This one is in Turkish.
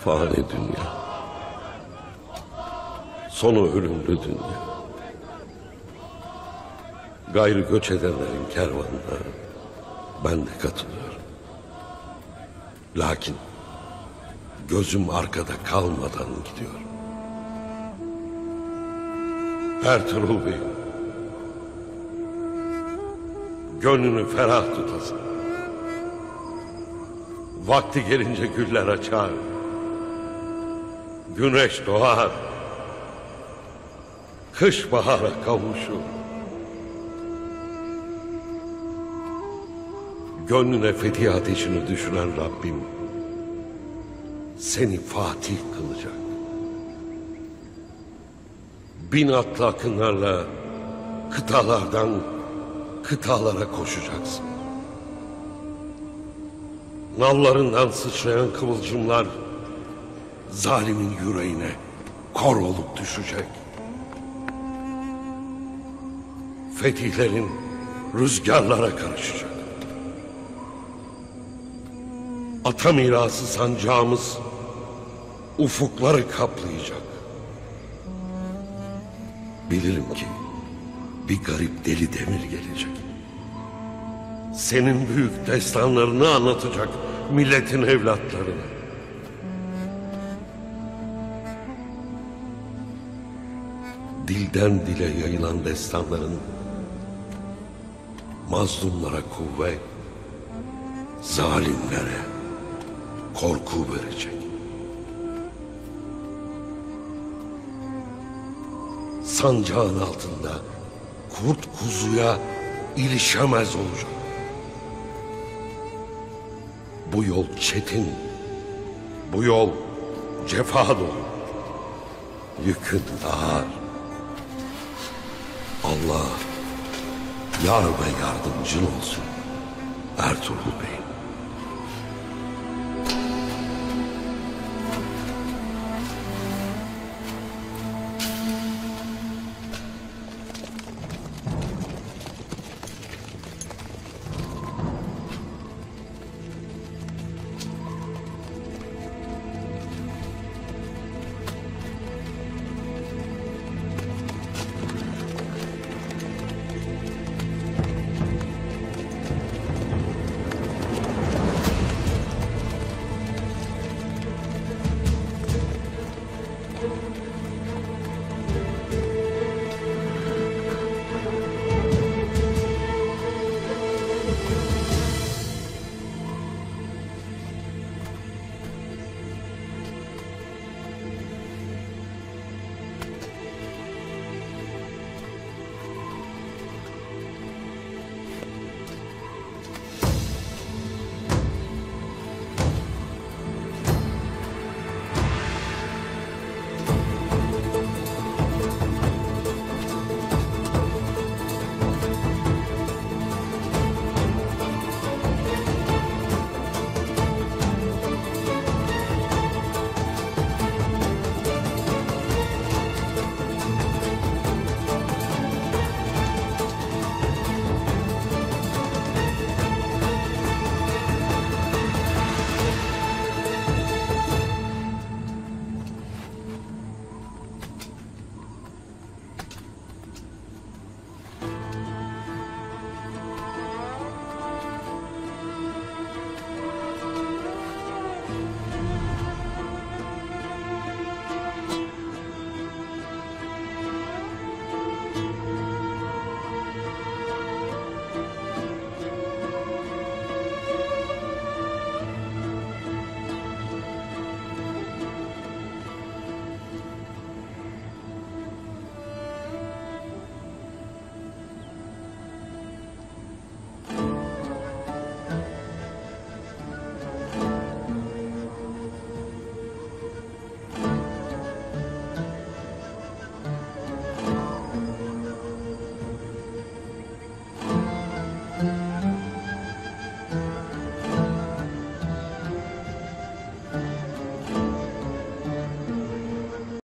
Fani dünya, sonu ölümlü dünya. Gayrı göç edenlerin kervanına ben de katılıyorum. Lakin gözüm arkada kalmadan gidiyor. Ertuğrul Bey'im, gönlünü ferah tutasın. Vakti gelince güller açar, güneş doğar, kış bahara kavuşur. Gönlüne fethi ateşini düşüren Rabbim seni fatih kılacak. Bin atlı akınlarla kıtalardan kıtalara koşacaksın. Nallarından sıçrayan kıvılcımlar zalimin yüreğine kor olup düşecek. Fetihlerin rüzgarlara karışacak. Ata mirası sancağımız ufukları kaplayacak. Bilirim ki bir garip deli demir gelecek. Senin büyük destanlarını anlatacak milletin evlatlarına. Dilden dile yayılan destanların mazlumlara kuvvet, zalimlere korku verecek. Sancağın altında kurt kuzuya ilişemez olacak. Bu yol çetin, bu yol cefa dolu, yükün ağır. Allah yar ve yardımcın olsun Ertuğrul Bey.